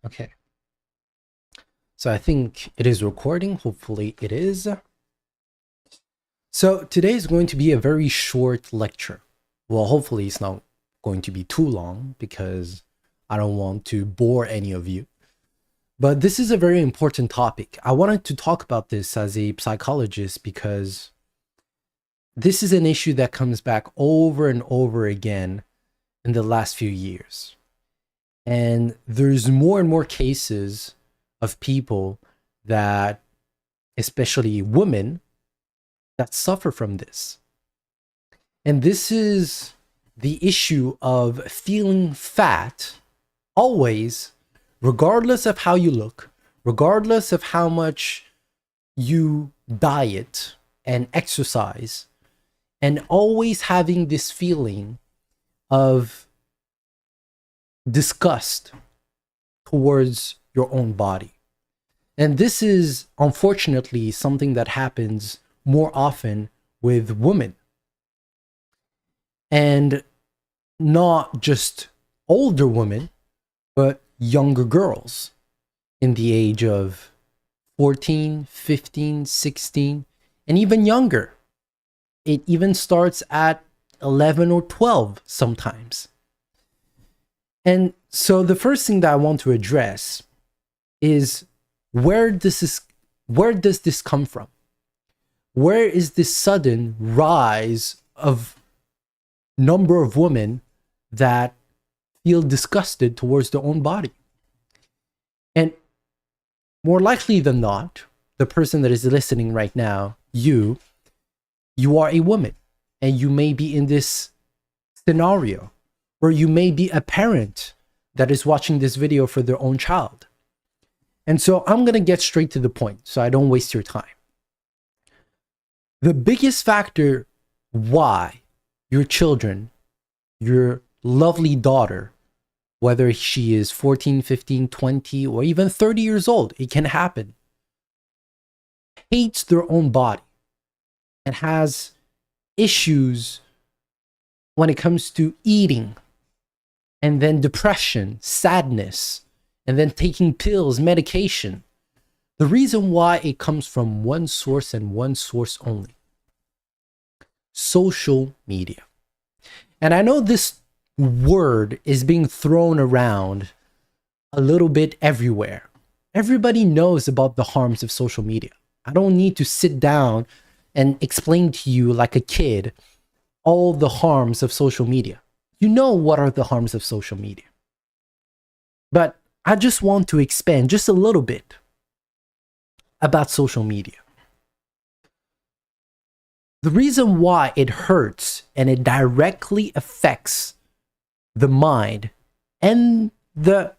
Okay. So I think it is recording. Hopefully it is. So today is going to be a very short lecture. Well, hopefully it's not going to be too long because I don't want to bore any of you. But this is a very important topic. I wanted to talk about this as a psychologist because this is an issue that comes back over and over again in the last few years. And there's more and more cases of people that, especially women, that suffer from this. And this is the issue of feeling fat always, regardless of how you look, regardless of how much you diet and exercise, and always having this feeling of disgust towards your own body. And this is unfortunately something that happens more often with women. And not just older women, but younger girls in the age of 14, 15, 16, and even younger. It even starts at 11 or 12 sometimes. And so the first thing that I want to address is where does this come from? Where is this sudden rise of number of women that feel disgusted towards their own body? And more likely than not, the person that is listening right now, you are a woman, and you may be in this scenario, or you may be a parent that is watching this video for their own child. And so I'm going to get straight to the point so I don't waste your time. The biggest factor why your children, your lovely daughter, whether she is 14, 15, 20, or even 30 years old, it can happen, hates their own body and has issues when it comes to eating, and then depression, sadness, and then taking pills, medication. The reason why it comes from one source and one source only: social media. And I know this word is being thrown around a little bit everywhere. Everybody knows about the harms of social media. I don't need to sit down and explain to you like a kid all the harms of social media. You know what are the harms of social media. But I just want to expand just a little bit about social media. The reason why it hurts and it directly affects the mind and the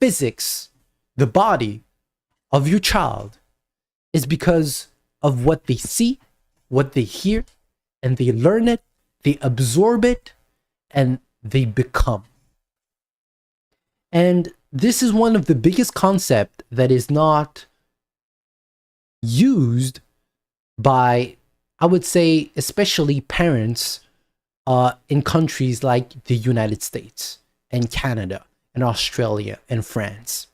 physics, the body of your child, is because of what they see, what they hear, and they learn it, they absorb it, and they become. And this is one of the biggest concepts that is not used by, I would say, especially parents in countries like the United States and Canada and Australia and France.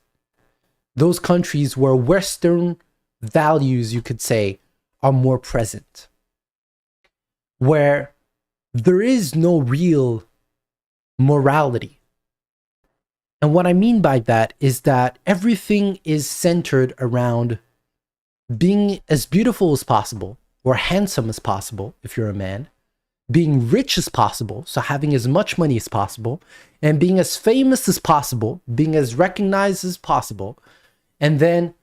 Those countries where Western values, you could say, are more present. Where there is no real morality. And what I mean by that is that everything is centered around being as beautiful as possible, or handsome as possible if you're a man, being rich as possible, so having as much money as possible, and being as famous as possible, being as recognized as possible, and then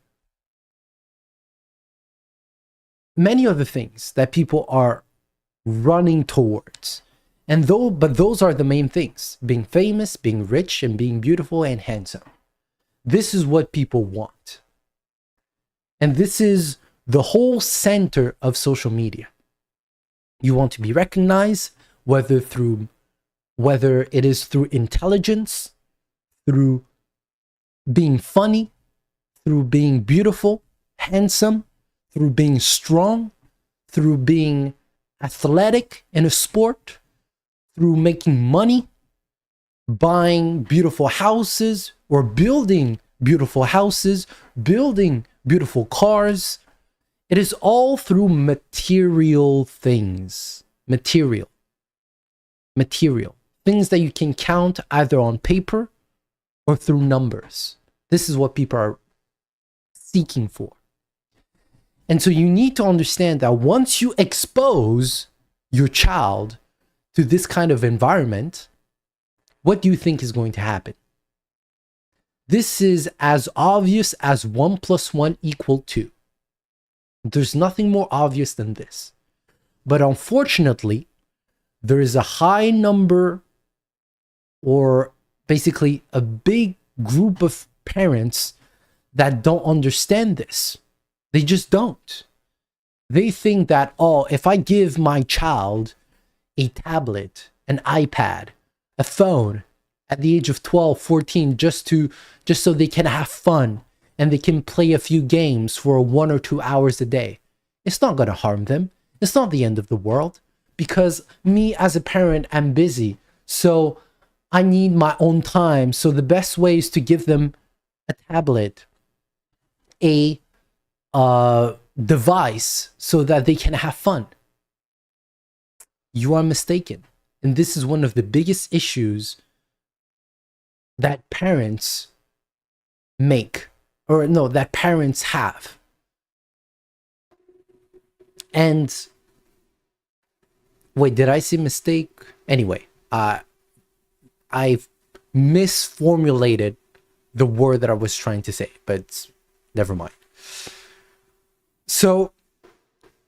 many other things that people are running towards. But those are the main things: being famous, being rich, and being beautiful and handsome. This is what people want. And this is the whole center of social media. You want to be recognized, whether it is through intelligence, through being funny, through being beautiful, handsome, through being strong, through being athletic in a sport, through making money, buying beautiful houses, or building beautiful houses, building beautiful cars. It is all through material things. Material. Things that you can count either on paper or through numbers. This is what people are seeking for. And so you need to understand that once you expose your child to this kind of environment, what do you think is going to happen? This is as obvious as 1 + 1 = 2. There's nothing more obvious than this. But unfortunately, there is a high number, or basically a big group of parents that don't understand this. They just don't. They think that, oh, if I give my child a tablet, an iPad, a phone at the age of 12, 14, just so they can have fun and they can play a few games for 1 or 2 hours a day, it's not going to harm them. It's not the end of the world, because me as a parent, I'm busy. So I need my own time. So the best way is to give them a tablet, a device, so that they can have fun. You are mistaken. And this is one of the biggest issues that parents make, or no, that parents have. And wait, did I say mistake? Anyway, I've misformulated the word that I was trying to say, but never mind. So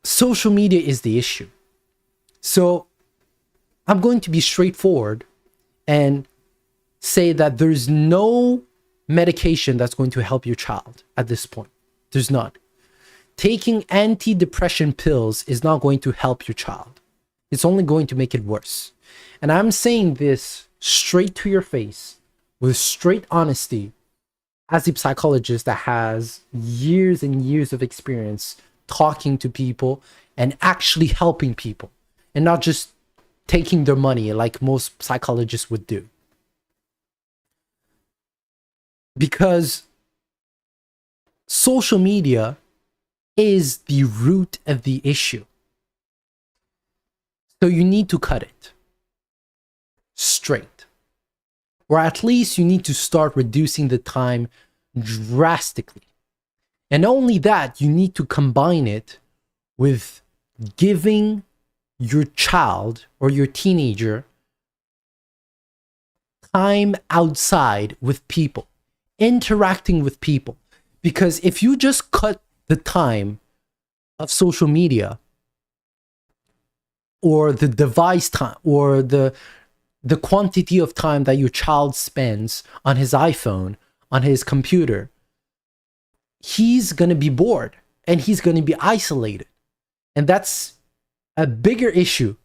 social media is the issue. So I'm going to be straightforward and say that there's no medication that's going to help your child at this point. There's none. Taking antidepressant pills is not going to help your child. It's only going to make it worse. And I'm saying this straight to your face with straight honesty as a psychologist that has years and years of experience talking to people and actually helping people, and not just taking their money like most psychologists would do. Because social media is the root of the issue. So you need to cut it straight. Or at least you need to start reducing the time drastically. And only that, you need to combine it with giving your child or your teenager time outside with people, interacting with people. Because if you just cut the time of social media, or the device time, or the quantity of time that your child spends on his iPhone, on his computer, he's going to be bored and he's going to be isolated. And that's a bigger issue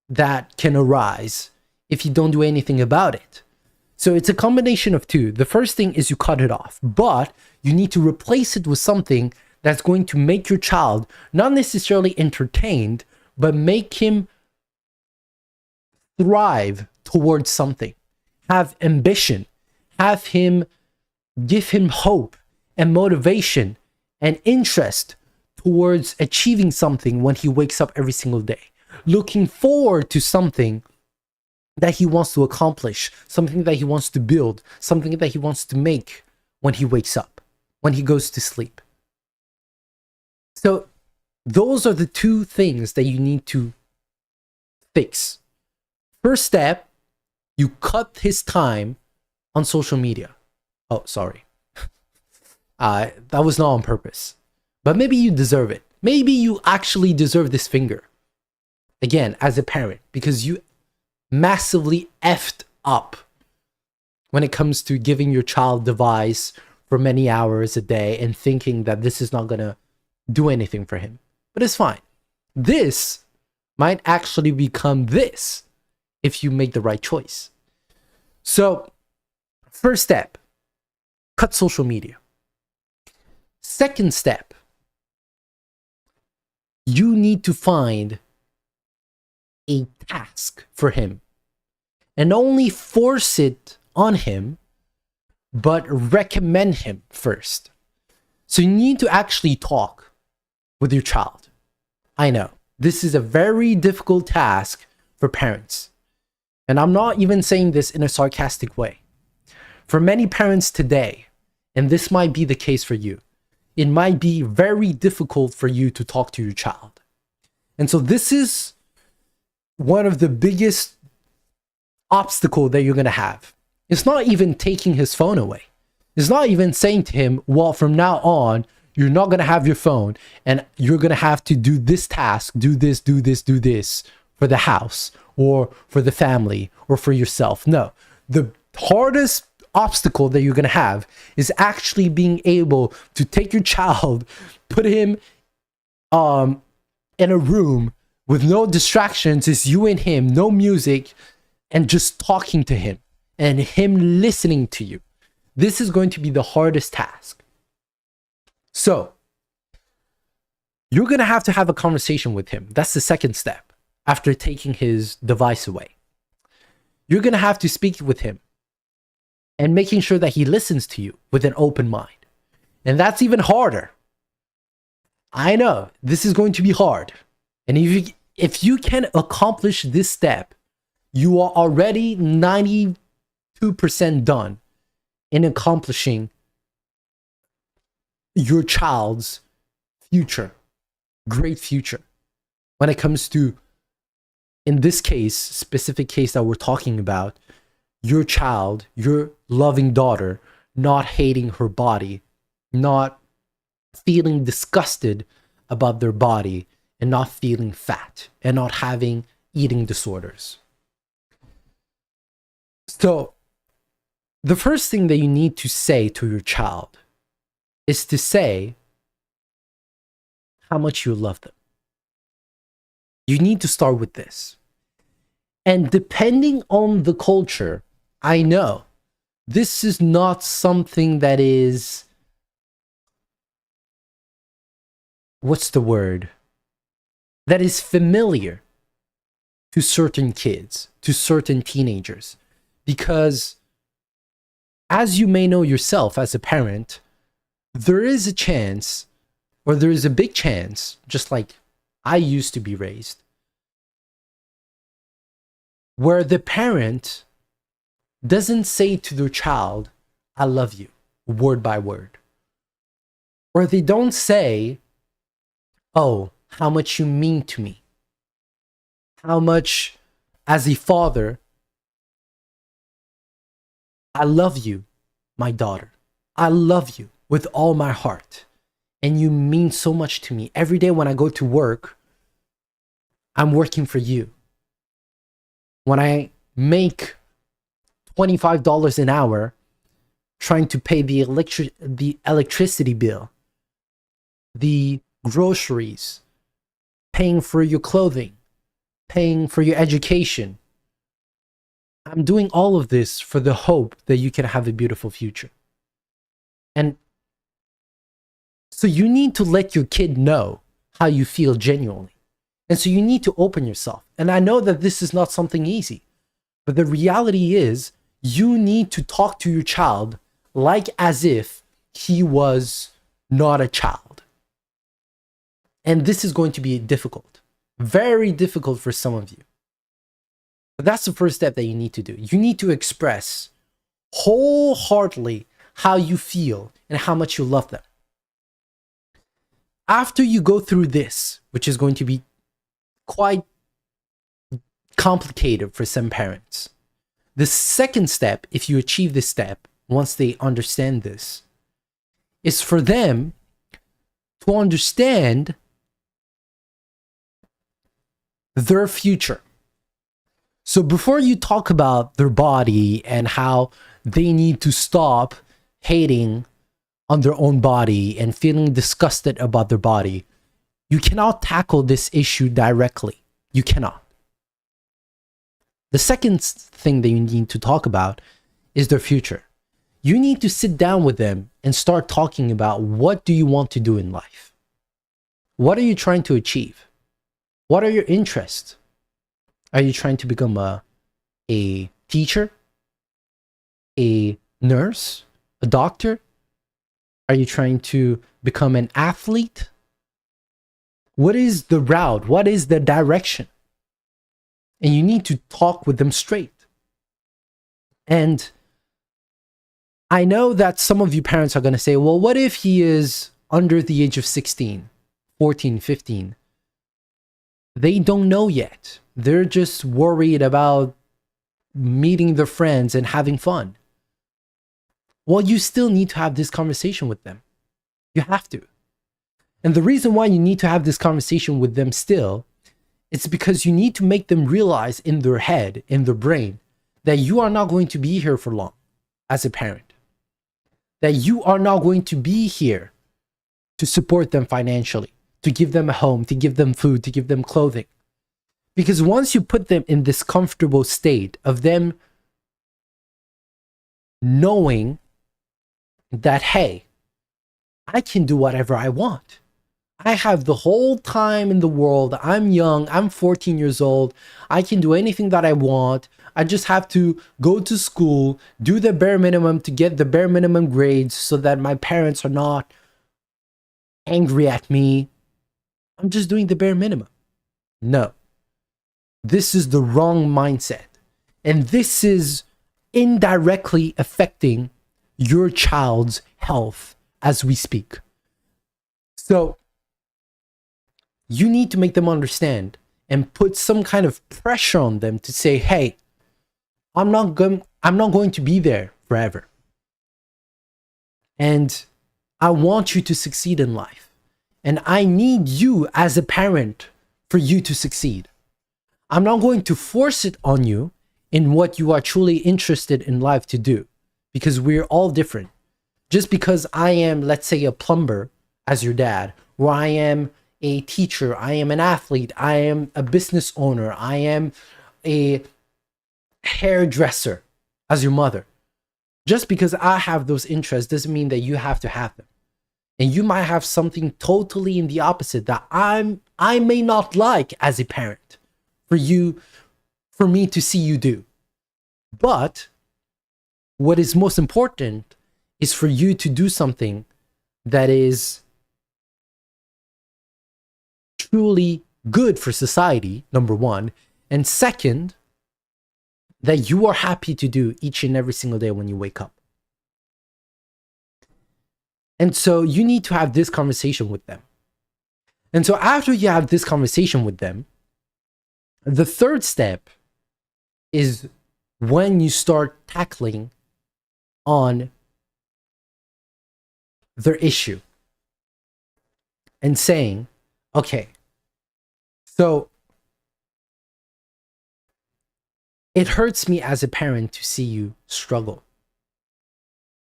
that can arise if you don't do anything about it. So it's a combination of two. The first thing is you cut it off, but you need to replace it with something that's going to make your child not necessarily entertained, but make him thrive towards something, have ambition, give him hope and motivation and interest towards achieving something when he wakes up every single day, looking forward to something that he wants to accomplish, something that he wants to build, something that he wants to make when he wakes up, when he goes to sleep. So those are the two things that you need to fix. First step, you cut his time on social media. Oh, sorry. That was not on purpose. But maybe you deserve it. Maybe you actually deserve this finger. Again, as a parent, because you massively effed up when it comes to giving your child device for many hours a day and thinking that this is not going to do anything for him. But it's fine. This might actually become this if you make the right choice. So, first step, cut social media. Second step, you need to find a task for him and only force it on him but recommend him first. So you need to actually talk with your child. I know this is a very difficult task for parents. And I'm not even saying this in a sarcastic way. For many parents today, and this might be the case for you, it might be very difficult for you to talk to your child. And so this is one of the biggest obstacle that you're going to have. It's not even taking his phone away. It's not even saying to him, well, from now on, you're not going to have your phone and you're going to have to do this task, do this for the house or for the family or for yourself. No, the hardest obstacle that you're going to have is actually being able to take your child, put him in a room with no distractions, it's you and him, no music, and just talking to him and him listening to you. This is going to be the hardest task. So you're going to have a conversation with him. That's the second step after taking his device away. You're going to have to speak with him and making sure that he listens to you with an open mind. And that's even harder. I know this is going to be hard. And if you can accomplish this step, you are already 92% done in accomplishing your child's future, great future. When it comes to, in this case, specific case that we're talking about, your child, your loving daughter, not hating her body, not feeling disgusted about their body, and not feeling fat, and not having eating disorders. So, the first thing that you need to say to your child is to say how much you love them. You need to start with this. And depending on the culture, I know this is not something that is, what's the word? That is familiar to certain kids, to certain teenagers. Because as you may know yourself as a parent, there is a chance, or there is a big chance, just like I used to be raised, where the parent doesn't say to their child, I love you, word by word. Or they don't say, oh, how much you mean to me. How much, as a father, I love you, my daughter. I love you with all my heart. And you mean so much to me. Every day when I go to work, I'm working for you. When I make $25 an hour trying to pay the electricity bill, the groceries, paying for your clothing, paying for your education, I'm doing all of this for the hope that you can have a beautiful future. And so you need to let your kid know how you feel genuinely. And so you need to open yourself. And I know that this is not something easy, but the reality is you need to talk to your child like as if he was not a child. And this is going to be difficult, very difficult for some of you. But that's the first step that you need to do. You need to express wholeheartedly how you feel and how much you love them. After you go through this, which is going to be quite complicated for some parents, the second step, if you achieve this step, once they understand this, is for them to understand their future. So before you talk about their body and how they need to stop hating on their own body and feeling disgusted about their body, you cannot tackle this issue directly. You cannot. The second thing that you need to talk about is their future. You need to sit down with them and start talking about what do you want to do in life? What are you trying to achieve? What are your interests? Are you trying to become a teacher? A nurse? A doctor? Are you trying to become an athlete? What is the route? What is the direction? And you need to talk with them straight. And I know that some of you parents are going to say, well, what if he is under the age of 16, 14, 15? They don't know yet. They're just worried about meeting their friends and having fun. Well, you still need to have this conversation with them. You have to. And the reason why you need to have this conversation with them still, it's because you need to make them realize in their head, in their brain, that you are not going to be here for long as a parent. That you are not going to be here to support them financially, to give them a home, to give them food, to give them clothing. Because once you put them in this comfortable state of them knowing that, hey, I can do whatever I want. I have the whole time in the world. I'm young. I'm 14 years old. I can do anything that I want. I just have to go to school, do the bare minimum to get the bare minimum grades so that my parents are not angry at me. I'm just doing the bare minimum. No. This is the wrong mindset. And this is indirectly affecting your child's health as we speak. So you need to make them understand and put some kind of pressure on them to say, hey, I'm not going to be there forever. And I want you to succeed in life. And I need you as a parent for you to succeed. I'm not going to force it on you in what you are truly interested in life to do, because we're all different. Just because I am, let's say, a plumber as your dad, or I am a teacher, I am an athlete, I am a business owner, I am a hairdresser as your mother. Just because I have those interests doesn't mean that you have to have them. And you might have something totally in the opposite that I may not like as a parent for me to see you do. But what is most important is for you to do something that is truly good for society, number one. And second, that you are happy to do each and every single day when you wake up. And so you need to have this conversation with them. And so after you have this conversation with them, the third step is when you start tackling on their issue and saying, okay, so it hurts me as a parent to see you struggle.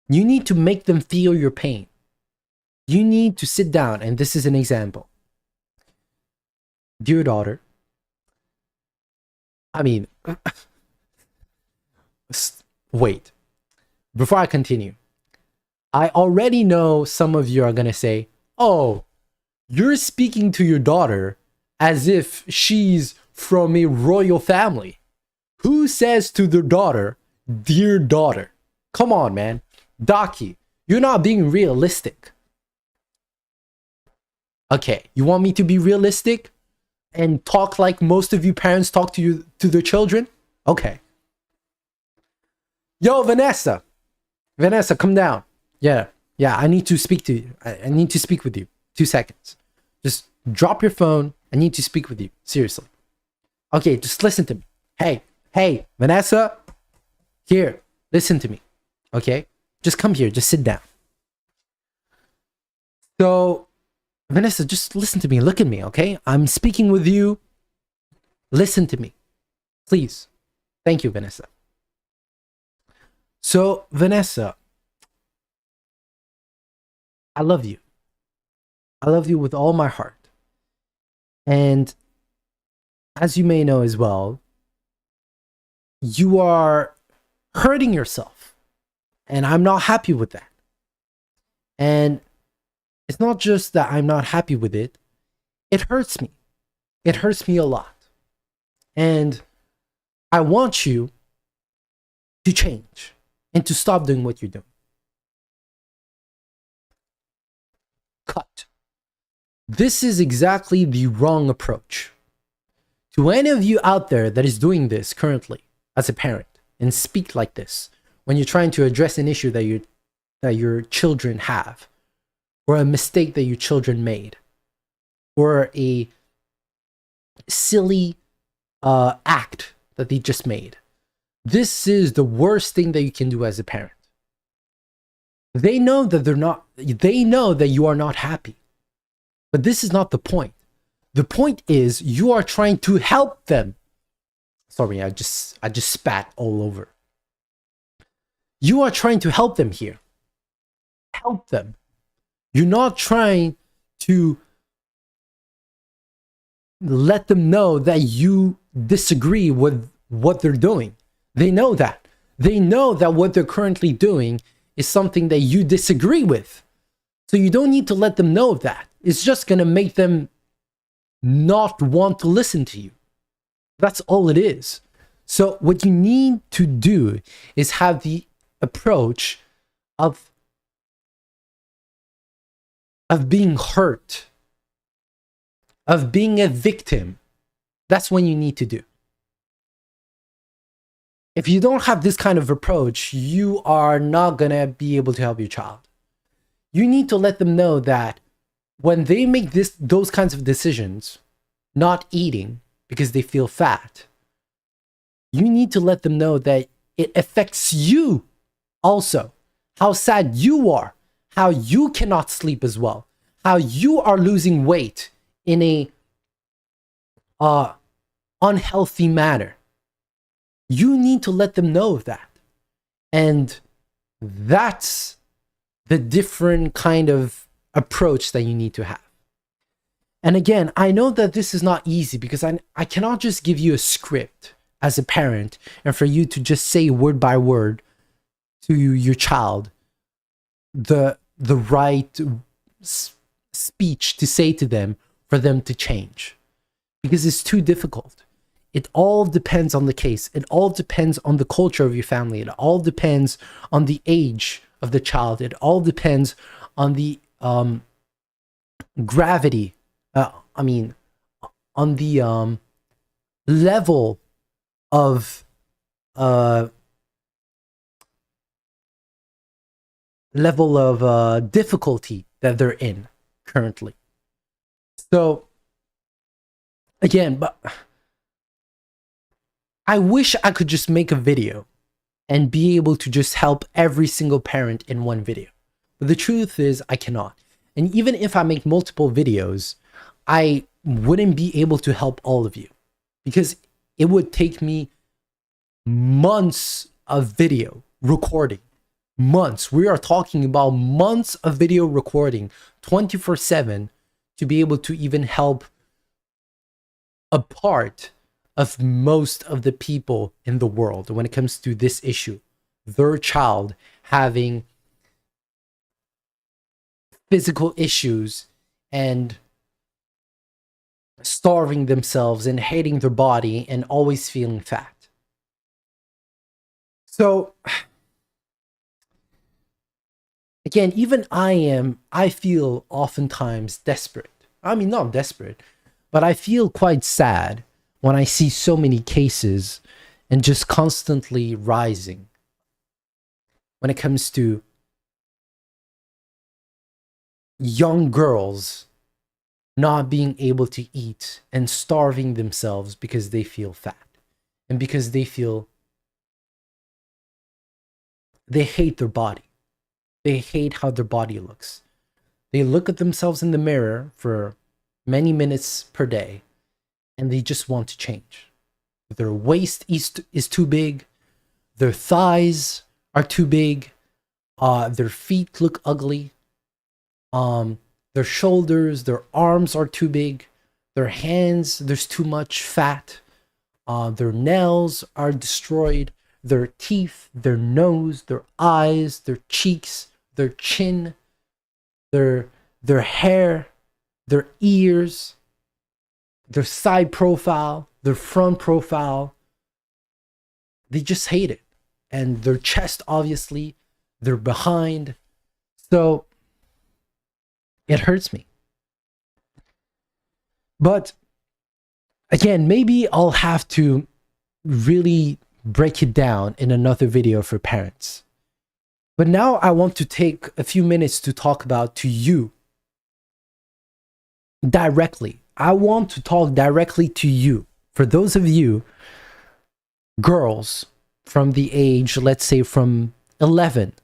You need to make them feel your pain. You need to sit down, and this is an example. Dear daughter, wait, before I continue, I already know some of you are going to say, oh, you're speaking to your daughter as if she's from a royal family. Who says to their daughter, dear daughter? Come on, man. Daki, you're not being realistic. Okay, you want me to be realistic and talk like most of you parents talk to their children? Okay. Yo, Vanessa, come down. Yeah, I need to speak to you. I need to speak with you. 2 seconds. Just drop your phone. I need to speak with you. Seriously. Okay, just listen to me. Hey, Vanessa. Here, listen to me. Okay? Just come here. Just sit down. So, Vanessa, just listen to me. Look at me, okay? I'm speaking with you. Listen to me. Please. Thank you, Vanessa. So, Vanessa, I love you. I love you with all my heart. And as you may know as well, you are hurting yourself. And I'm not happy with that. And it's not just that I'm not happy with it. It hurts me. It hurts me a lot. And I want you to change and to stop doing what you're doing. cut. This is exactly the wrong approach. To any of you out there that is doing this currently as a parent and speak like this when you're trying to address an issue that your children have, or a mistake that your children made, or a silly act that they just made, this is the worst thing that you can do as a parent. They know that you are not happy. But this is not the point. The point is you are trying to help them. Sorry, I just spat all over. You are trying to help them here. Help them. You're not trying to let them know that you disagree with what they're doing. They know that. They know that what they're currently doing is something that you disagree with. So you don't need to let them know that. It's just going to make them not want to listen to you. That's all it is. So what you need to do is have the approach of being hurt, of being a victim. That's what you need to do. If you don't have this kind of approach, you are not going to be able to help your child. You need to let them know that when they make those kinds of decisions, not eating because they feel fat, you need to let them know that it affects you also. How sad you are, how you cannot sleep as well, how you are losing weight in a unhealthy manner. You need to let them know of that. And that's the different kind of approach that you need to have. And again, I know that this is not easy because I cannot just give you a script as a parent and for you to just say word by word to your child the right speech to say to them for them to change, because it's too difficult. It all depends on the case. It all depends on the culture of your family. It all depends on the age of the child. It all depends on the gravity. On the level of difficulty that they're in currently. So again, but I wish I could just make a video and be able to just help every single parent in one video. But the truth is I cannot. And even if I make multiple videos, I wouldn't be able to help all of you because it would take me months of video recording. Months. We are talking about months of video recording 24/7 to be able to even help a part of most of the people in the world when it comes to this issue. Their child having physical issues and starving themselves and hating their body and always feeling fat. So again, even I feel oftentimes desperate. I mean, not desperate, but I feel quite sad when I see so many cases and just constantly rising when it comes to young girls not being able to eat and starving themselves because they feel fat and because they hate their body. They hate how their body looks. They look at themselves in the mirror for many minutes per day and they just want to change. Their waist is too big. Their thighs are too big. Their feet look ugly. Their shoulders, their arms are too big. Their hands, there's too much fat. Their nails are destroyed. Their teeth, their nose, their eyes, their cheeks, their chin, their hair, their ears, their side profile, their front profile. They just hate it. And their chest, obviously, they're behind. So It hurts me. But again, maybe I'll have to really break it down in another video for parents. But now I want to take a few minutes to talk about to you directly. I want to talk directly to you. For those of you girls from the age, let's say from 11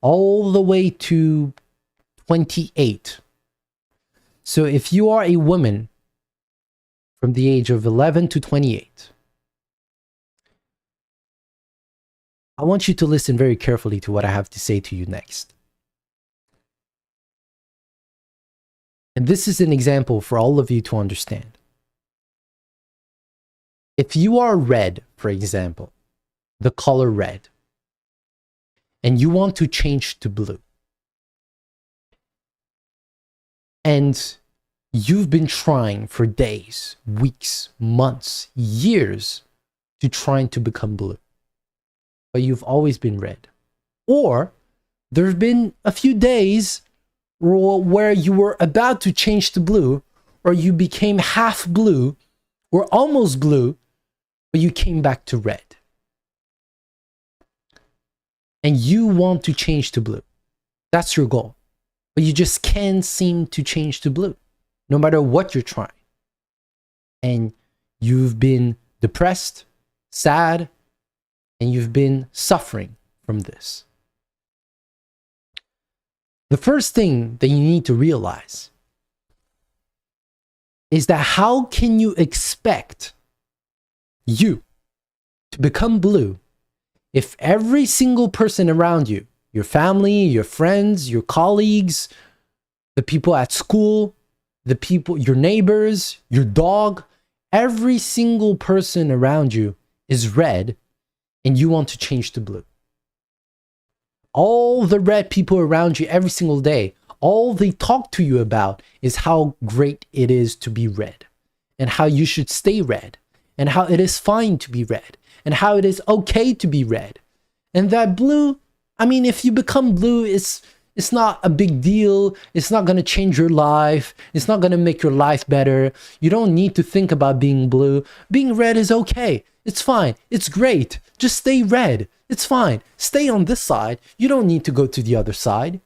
all the way to 28. So if you are a woman from the age of 11 to 28, I want you to listen very carefully to what I have to say to you next. And this is an example for all of you to understand. If you are red, for example, the color red, and you want to change to blue, and you've been trying for days, weeks, months, years to trying to become blue, but you've always been red. Or there have been a few days where you were about to change to blue, or you became half blue or almost blue, but you came back to red. And you want to change to blue. That's your goal. But you just can't seem to change to blue, no matter what you're trying. And you've been depressed, sad, and you've been suffering from this. The first thing that you need to realize is that how can you expect you to become blue if every single person around you, your family, your friends, your colleagues, the people at school, the people, your neighbors, your dog, every single person around you is red and you want to change to blue? All the red people around you every single day, all they talk to you about is how great it is to be red and how you should stay red and how it is fine to be red and how it is okay to be red. And that blue, I mean, if you become blue, it's not a big deal. It's not going to change your life. It's not going to make your life better. You don't need to think about being blue. Being red is okay. It's fine. It's great. Just stay red. It's fine. Stay on this side. You don't need to go to the other side.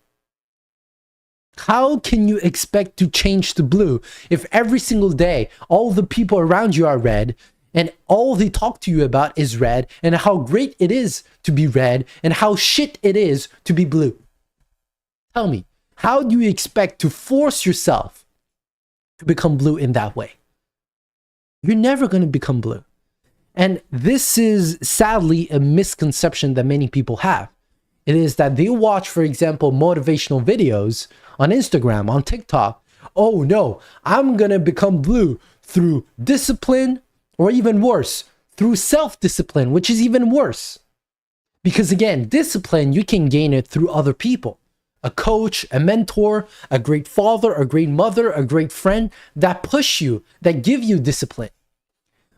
How can you expect to change to blue if every single day all the people around you are red and all they talk to you about is red and how great it is to be red and how shit it is to be blue? Tell me, how do you expect to force yourself to become blue in that way? You're never going to become blue. And this is sadly a misconception that many people have. It is that they watch, for example, motivational videos on Instagram, on TikTok. Oh no, I'm going to become blue through discipline, or even worse, through self-discipline, which is even worse. Because again, discipline, you can gain it through other people. A coach, a mentor, a great father, a great mother, a great friend that push you, that give you discipline.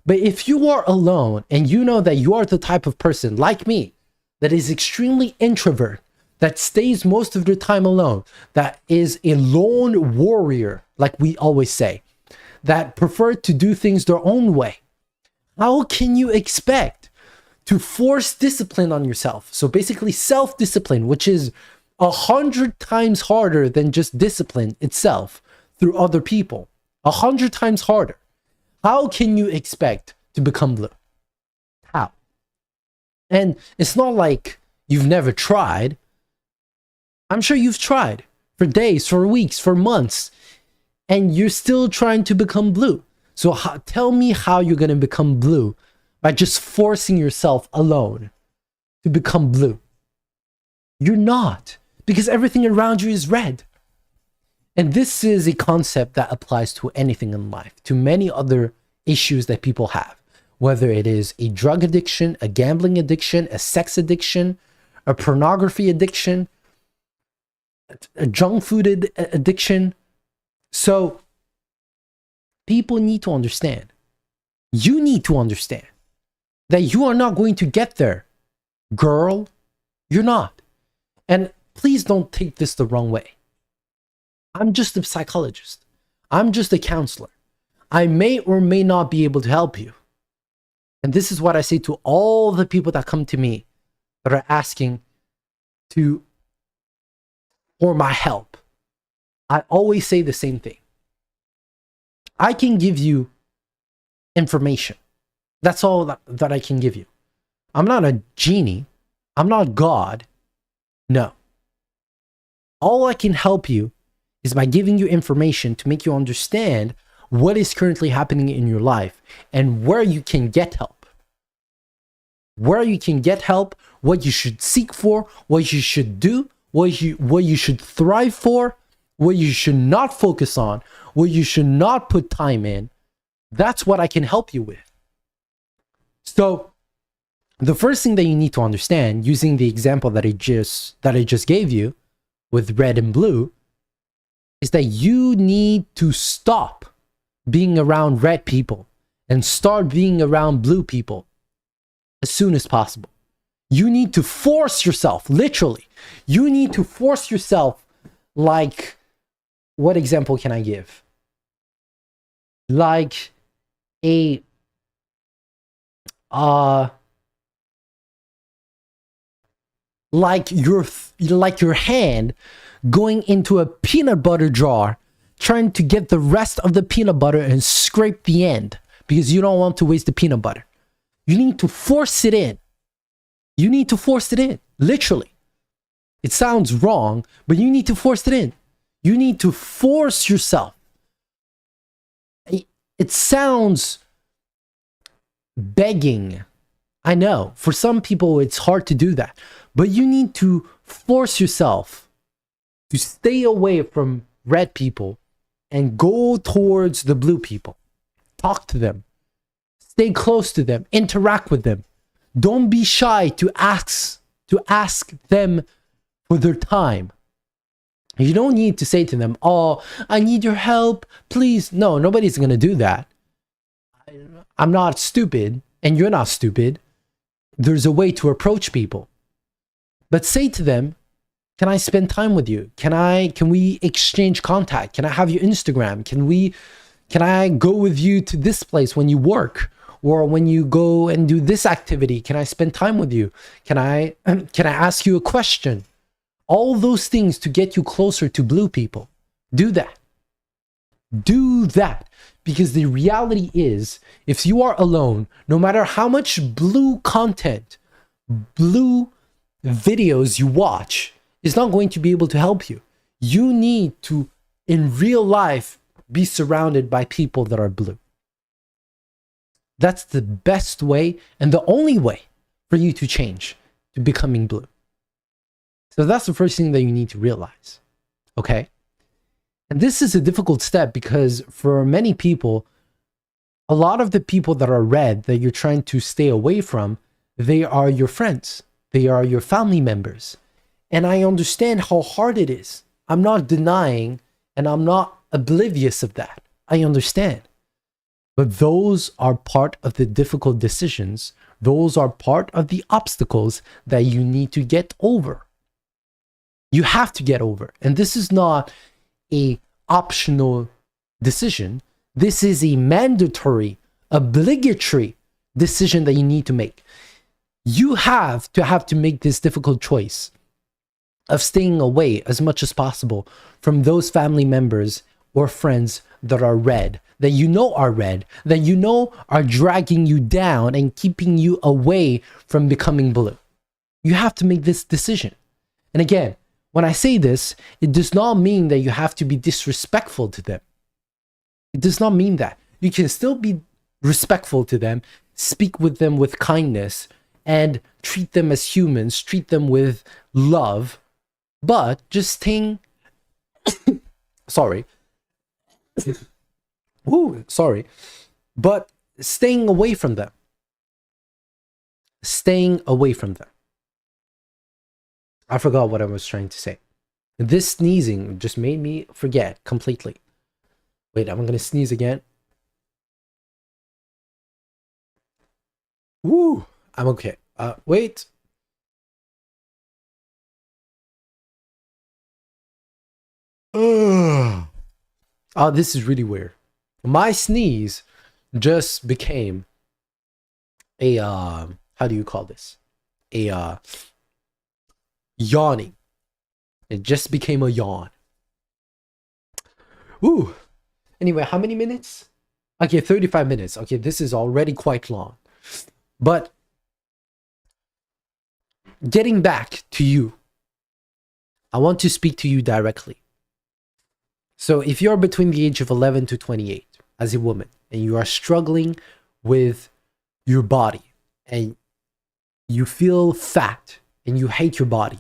But if you are alone and you know that you are the type of person like me that is extremely introvert, that stays most of the time alone, that is a lone warrior, like we always say, that prefer to do things their own way, how can you expect to force discipline on yourself? So basically self-discipline, which is 100 times harder than just discipline itself through other people, 100 times harder. How can you expect to become blue? How? And it's not like you've never tried. I'm sure you've tried for days, for weeks, for months, and you're still trying to become blue. So tell me how you're going to become blue by just forcing yourself alone to become blue. You're not, because everything around you is red. And this is a concept that applies to anything in life, to many other issues that people have, whether it is a drug addiction, a gambling addiction, a sex addiction, a pornography addiction, a junk food addiction. So people need to understand. You need to understand that you are not going to get there. Girl, you're not. And please don't take this the wrong way. I'm just a psychologist. I'm just a counselor. I may or may not be able to help you. And this is what I say to all the people that come to me that are asking for my help. I always say the same thing. I can give you information. That's all that I can give you. I'm not a genie. I'm not God. No. All I can help you is by giving you information to make you understand what is currently happening in your life and where you can get help. Where you can get help, what you should seek for, what you should do, what you should thrive for, what you should not focus on, what you should not put time in. That's what I can help you with. So the first thing that you need to understand, using the example that I just gave you with red and blue, is that you need to stop being around red people and start being around blue people as soon as possible. You need to force yourself, literally. You need to force yourself, like, what example can I give? Like like your hand going into a peanut butter jar, trying to get the rest of the peanut butter and scrape the end because you don't want to waste the peanut butter. You need to force it in. You need to force it in, literally. It sounds wrong, but you need to force it in. You need to force yourself. It sounds begging. I know, for some people it's hard to do that, but you need to force yourself to stay away from red people and go towards the blue people. Talk to them. Stay close to them. Interact with them. Don't be shy to ask them for their time. You don't need to say to them, "Oh, I need your help, please." No, nobody's going to do that. I'm not stupid, and you're not stupid. There's a way to approach people. But say to them, "Can I spend time with you? Can we exchange contact? Can I have your Instagram? Can I go with you to this place when you work? Or when you go and do this activity, can I spend time with you? Can I ask you a question?" All those things to get you closer to blue people. Do that. Do that. Because the reality is, if you are alone, no matter how much blue content, blue videos you watch, is not going to be able to help you. You need to, in real life, be surrounded by people that are blue. That's the best way and the only way for you to change to becoming blue. So that's the first thing that you need to realize. Okay? And this is a difficult step because for many people, a lot of the people that are red that you're trying to stay away from, they are your friends. They are your family members. And I understand how hard it is. I'm not denying and I'm not oblivious of that. I understand. But those are part of the difficult decisions. Those are part of the obstacles that you need to get over. You have to get over. And this is not an optional decision. This is a mandatory, obligatory decision that you need to make. You have to make this difficult choice of staying away as much as possible from those family members or friends that are red, that you know are red, that you know are dragging you down and keeping you away from becoming blue. You have to make this decision. And again, when I say this, it does not mean that you have to be disrespectful to them. It does not mean that. You can still be respectful to them, speak with them with kindness, and treat them as humans, treat them with love, but just staying... sorry. Ooh, sorry. But staying away from them. Staying away from them. I forgot what I was trying to say. This sneezing just made me forget completely. Wait, I'm gonna sneeze again. Woo! I'm okay. Wait. Oh, this is really weird. My sneeze just became a how do you call this? A yawning. It just became a yawn. Ooh. Anyway, how many minutes? Okay, 35 minutes. Okay, this is already quite long. But getting back to you, I want to speak to you directly. So if you're between the age of 11 to 28 as a woman, and you are struggling with your body, and you feel fat, and you hate your body,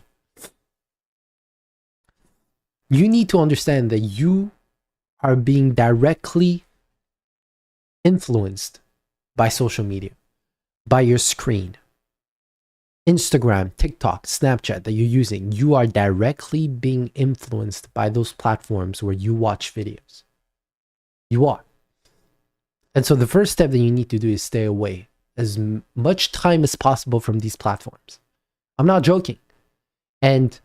you need to understand that you are being directly influenced by social media, by your screen. Instagram, TikTok, Snapchat that you're using, you are directly being influenced by those platforms where you watch videos. You are. And so the first step that you need to do is stay away as much time as possible from these platforms. I'm not joking. And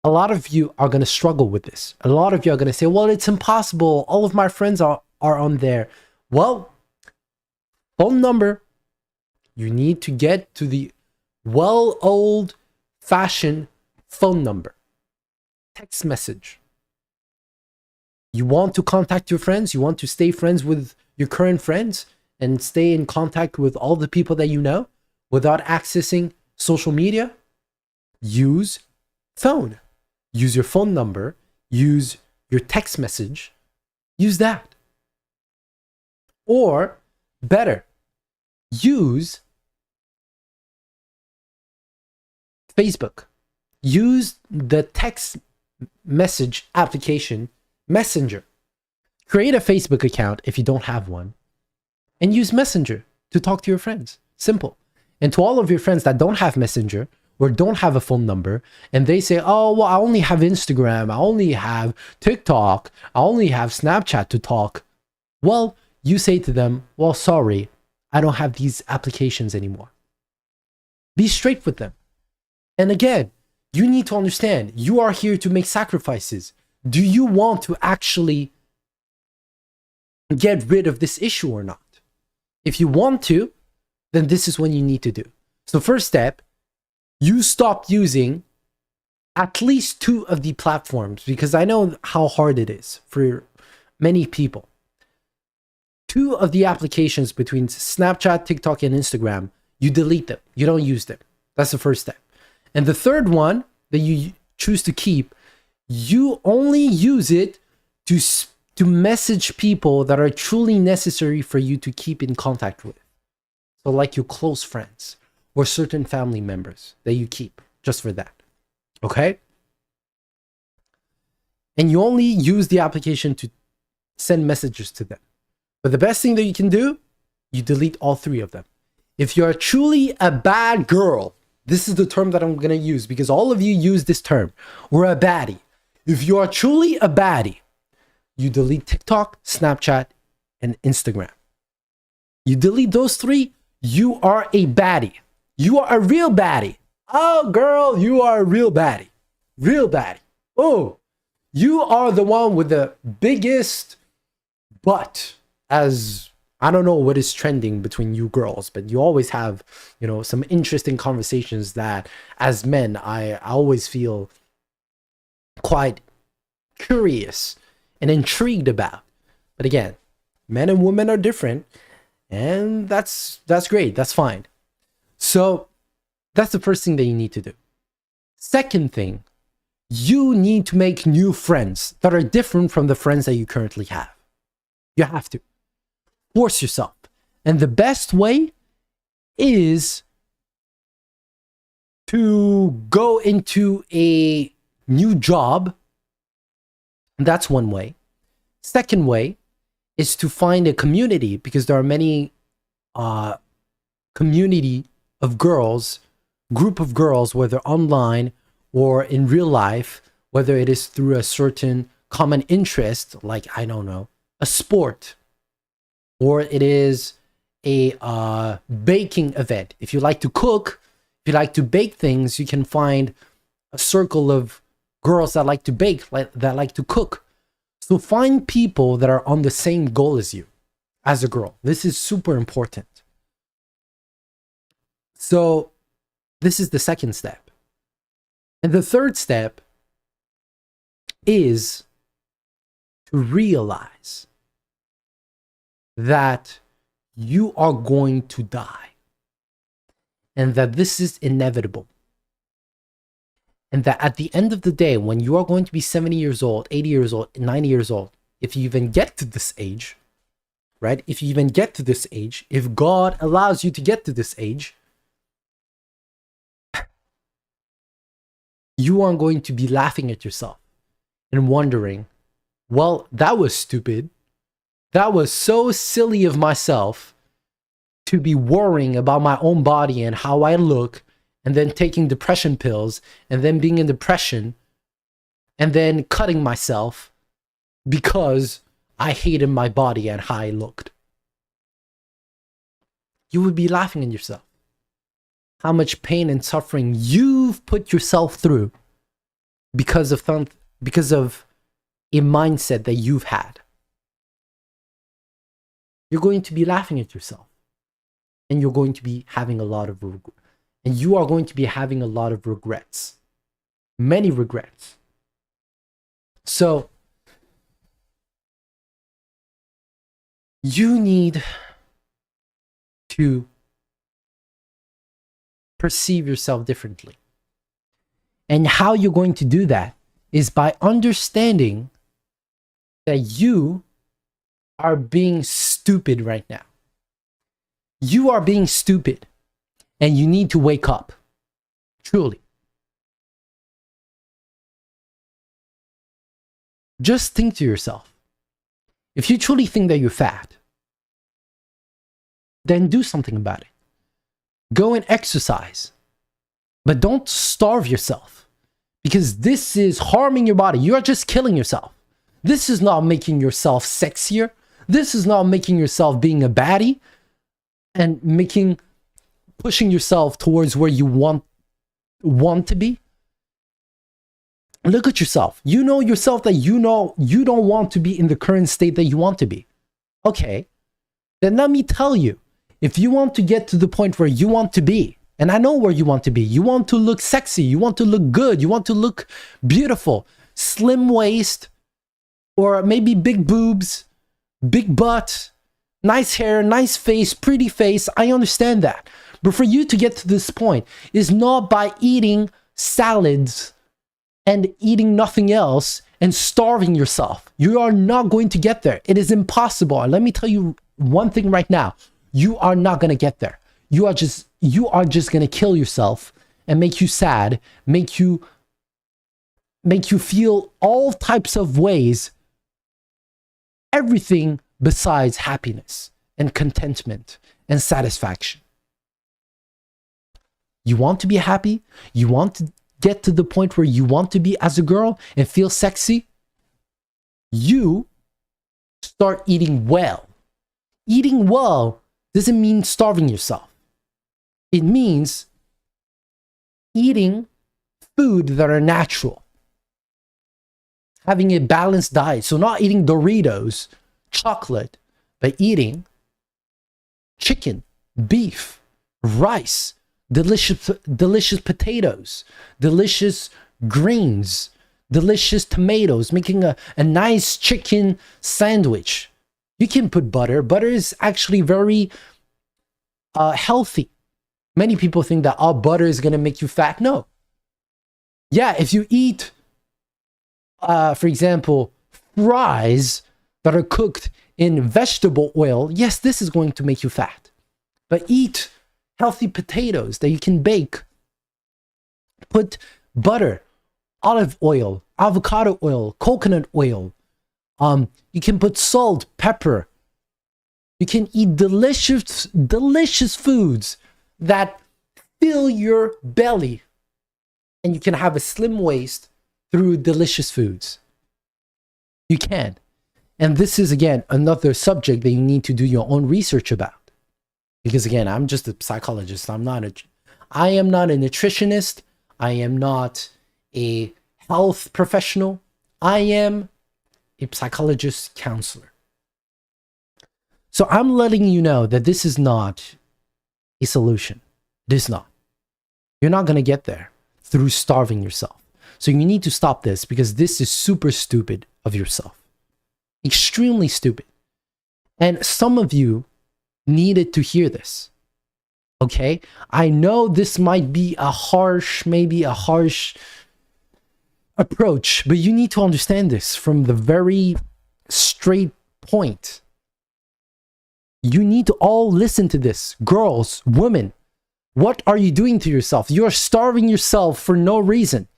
a lot of you are going to struggle with this. A lot of you are going to say, well, it's impossible. All of my friends are on there. Well, phone number. You need to get to the old-fashioned phone number. Text message. You want to contact your friends? You want to stay friends with your current friends and stay in contact with all the people that you know without accessing social media? Use phone. Use your phone number. Use your text message. Use that. Or better, use Facebook. Use the text message application Messenger. Create a Facebook account if you don't have one, and use Messenger to talk to your friends. Simple. And to all of your friends that don't have Messenger or don't have a phone number, and they say, oh, well, I only have Instagram, I only have TikTok, I only have Snapchat to talk. Well, you say to them, well, sorry, I don't have these applications anymore. Be straight with them. And again, you need to understand, you are here to make sacrifices. Do you want to actually get rid of this issue or not? If you want to, then this is what you need to do. So first step, you stop using at least 2 of the platforms, because I know how hard it is for many people. 2 of the applications between Snapchat, TikTok, and Instagram, you delete them. You don't use them. That's the first step. And the third one that you choose to keep, you only use it to message people that are truly necessary for you to keep in contact with. So like your close friends or certain family members that you keep just for that. Okay? And you only use the application to send messages to them. But the best thing that you can do, you delete all 3 of them. If you're truly a bad girl, this is the term that I'm going to use because all of you use this term. We're a baddie. If you are truly a baddie, you delete TikTok, Snapchat, and Instagram. You delete those 3, you are a baddie. You are a real baddie. Oh, girl, you are a real baddie. Real baddie. Oh, you are the one with the biggest butt, as I don't know what is trending between you girls, but you always have, you know, some interesting conversations that as men, I always feel quite curious and intrigued about. But again, men and women are different, and that's great. That's fine. So that's the first thing that you need to do. Second thing, you need to make new friends that are different from the friends that you currently have. You have to. Force yourself. And the best way is to go into a new job. That's one way. Second way is to find a community, because there are many community of girls, group of girls, whether online or in real life, whether it is through a certain common interest, like, I don't know, a sport, or it is a baking event. If you like to cook, if you like to bake things, you can find a circle of girls that like to bake, that like to cook. So find people that are on the same goal as you as a girl. This is super important. So this is the second step. And the third step is to realize that you are going to die and that this is inevitable. And that at the end of the day, when you are going to be 70 years old, 80 years old, 90 years old, if you even get to this age, right? If you even get to this age, if God allows you to get to this age, you are going to be laughing at yourself and wondering, well, that was stupid. That was so silly of myself to be worrying about my own body and how I look, and then taking depression pills, and then being in depression, and then cutting myself because I hated my body and how I looked. You would be laughing at yourself. How much pain and suffering you've put yourself through because of a mindset that you've had. You're going to be laughing at yourself, and you're going to be having a lot of you are going to be having a lot of regrets, many regrets. So you need to perceive yourself differently. And how you're going to do that is by understanding that you are being stupid right now. You are being stupid, and you need to wake up. Truly. Just think to yourself, if you truly think that you're fat, then do something about it. Go and exercise. But don't starve yourself, because this is harming your body. You are just killing yourself. This is not making yourself sexier. This is not making yourself being a baddie and pushing yourself towards where you want to be. Look at yourself. You know yourself that you know you don't want to be in the current state that you want to be. Okay, then let me tell you, if you want to get to the point where you want to be, and I know where you want to be, you want to look sexy, you want to look good, you want to look beautiful, slim waist, or maybe big boobs, big butt, nice hair, nice face, pretty face. I understand that. But for you to get to this point is not by eating salads and eating nothing else and starving yourself. You are not going to get there. It is impossible. And let me tell you one thing right now. You are not going to get there. You are just going to kill yourself and make you sad, make you feel all types of ways, everything besides happiness and contentment and satisfaction. You want to be happy? You want to get to the point where you want to be as a girl and feel sexy? You start eating well. Eating well doesn't mean starving yourself. It means eating food that are natural. Having a balanced diet. So not eating Doritos, chocolate, but eating chicken, beef, rice, delicious potatoes, delicious greens, delicious tomatoes, making a nice chicken sandwich. You can put butter. Butter is actually very healthy. Many people think that butter is going to make you fat. No. Yeah, if you eat, for example, fries that are cooked in vegetable oil, yes, this is going to make you fat. But eat healthy potatoes that you can bake. Put butter, olive oil, avocado oil, coconut oil. You can put salt, pepper. You can eat delicious foods that fill your belly. And you can have a slim waist through delicious foods. You can. And this is, again, another subject that you need to do your own research about. Because, again, I'm just a psychologist. I am not a nutritionist. I am not a health professional. I am a psychologist, counselor. So I'm letting you know that this is not a solution. It is not. You're not going to get there through starving yourself. So you need to stop this, because this is super stupid of yourself. Extremely stupid. And some of you needed to hear this. Okay? I know this might be maybe a harsh approach, but you need to understand this from the very straight point. You need to all listen to this. Girls, women, what are you doing to yourself? You're starving yourself for no reason.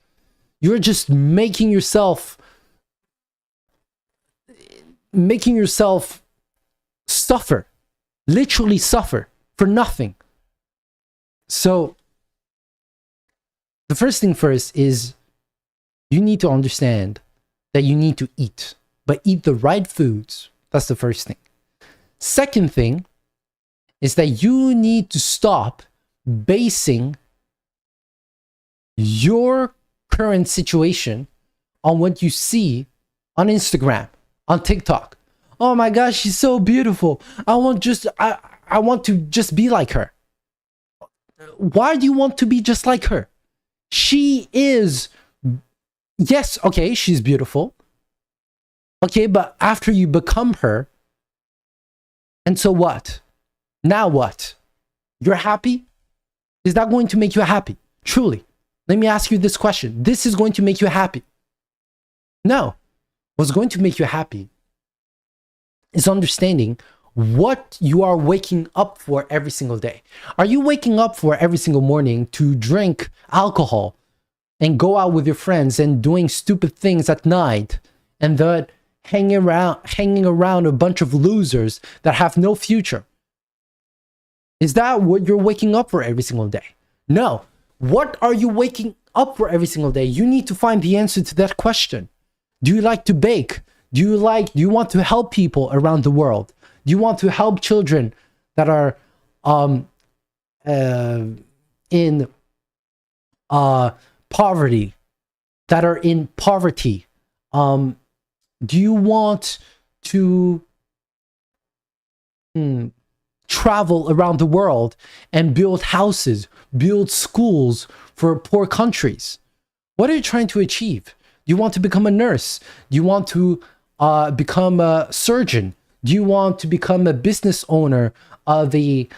You're just making yourself suffer, literally suffer for nothing. So the first thing first is you need to understand that you need to eat, but eat the right foods. That's the first thing. Second thing is that you need to stop basing your current situation on what you see on Instagram, on TikTok. Oh my gosh, she's so beautiful. I want to just be like her. Why do you want to be just like her? She is, yes, okay, she's beautiful. Okay, but after you become her, and so what? Now what? You're happy? Is that going to make you happy? Truly. Let me ask you this question. This is going to make you happy? No. What's going to make you happy is understanding what you are waking up for every single day. Are you waking up for every single morning to drink alcohol and go out with your friends and doing stupid things at night, and then hanging around a bunch of losers that have no future? Is that what you're waking up for every single day? No. What are you waking up for every single day? You need to find the answer to that question. Do you like to bake? Do you want to help people around the world? Do you want to help children that are in poverty, that are in poverty? Do you want to travel around the world and build houses, build schools for poor countries? What are you trying to achieve? Do you want to become a nurse? Do you want to become a surgeon? Do you want to become a business owner of a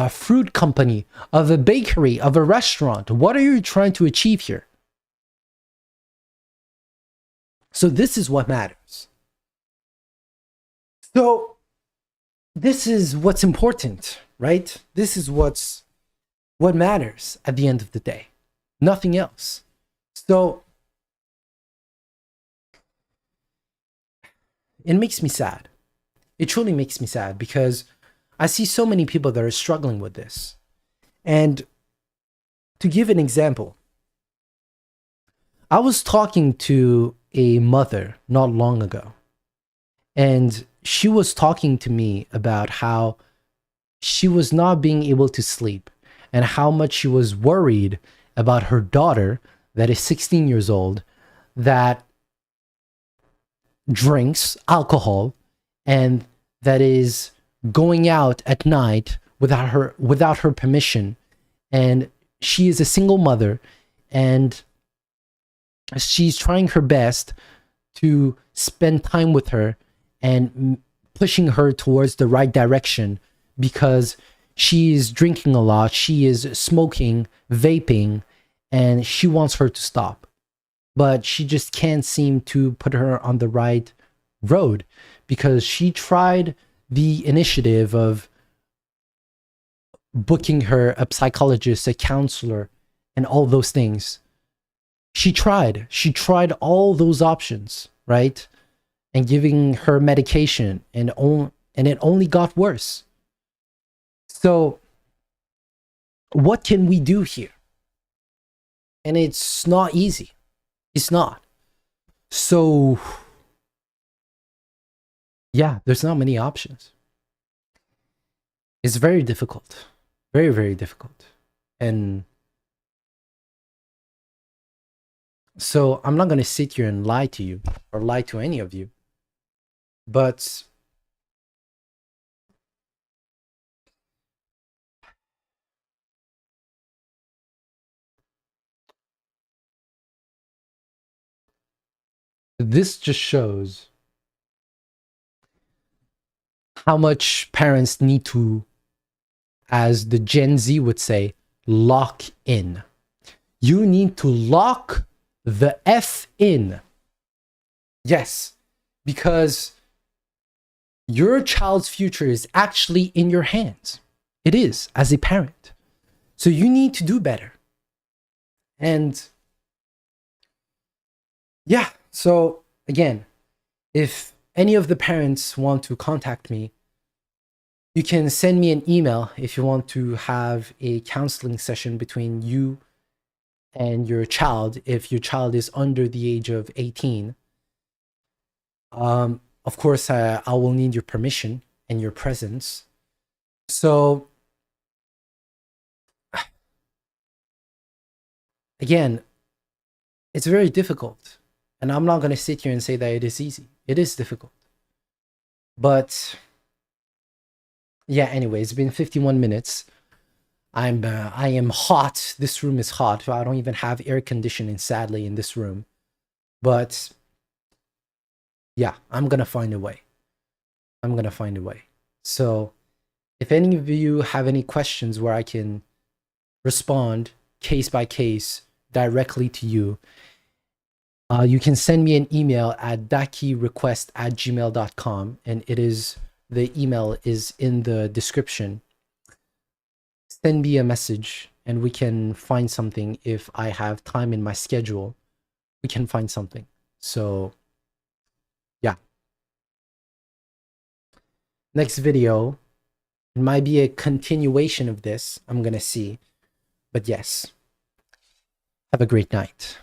fruit company, of a bakery, of a restaurant? What are you trying to achieve here? So this is what matters. So this is what's important, right? This is what matters at the end of the day. Nothing else. So it makes me sad. It truly makes me sad, because I see so many people that are struggling with this. And to give an example, I was talking to a mother not long ago, and she was talking to me about how she was not being able to sleep and how much she was worried about her daughter that is 16 years old, that drinks alcohol and that is going out at night without her permission. And she is a single mother, and she's trying her best to spend time with her and pushing her towards the right direction, because she is drinking a lot, she is smoking, vaping, and she wants her to stop. But she just can't seem to put her on the right road, because she tried the initiative of booking her a psychologist, a counselor, and all those things. She tried all those options, right? And giving her medication, and it only got worse. So what can we do here? And it's not easy. It's not. So yeah, there's not many options. It's very difficult. Very, very difficult. And so I'm not going to sit here and lie to you, or lie to any of you. But this just shows how much parents need to, as the Gen Z would say, lock in. You need to lock the F in. Yes, because your child's future is actually in your hands. It is, as a parent. So you need to do better. And yeah, so again, if any of the parents want to contact me, you can send me an email if you want to have a counseling session between you and your child, if your child is under the age of 18. Of course, I will need your permission and your presence. So again, it's very difficult. And I'm not going to sit here and say that it is easy. It is difficult. But yeah, anyway, it's been 51 minutes. I am hot. This room is hot. I don't even have air conditioning, sadly, in this room. But yeah, I'm going to find a way. I'm going to find a way. So if any of you have any questions where I can respond case by case directly to you, you can send me an email at dakirequest@gmail.com, and the email is in the description. Send me a message and we can find something. If I have time in my schedule, we can find something. So yeah. Next video, it might be a continuation of this. I'm gonna see. But yes, have a great night.